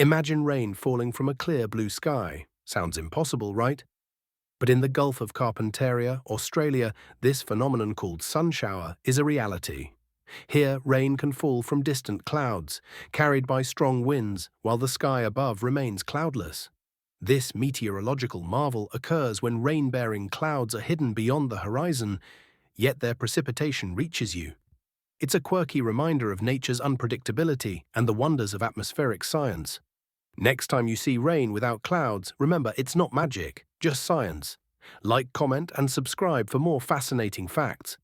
Imagine rain falling from a clear blue sky. Sounds impossible, right? But in the Gulf of Carpentaria, Australia, this phenomenon called sun shower is a reality. Here, rain can fall from distant clouds, carried by strong winds, while the sky above remains cloudless. This meteorological marvel occurs when rain-bearing clouds are hidden beyond the horizon, yet their precipitation reaches you. It's a quirky reminder of nature's unpredictability and the wonders of atmospheric science. Next time you see rain without clouds, remember it's not magic, just science. Like, comment, and subscribe for more fascinating facts.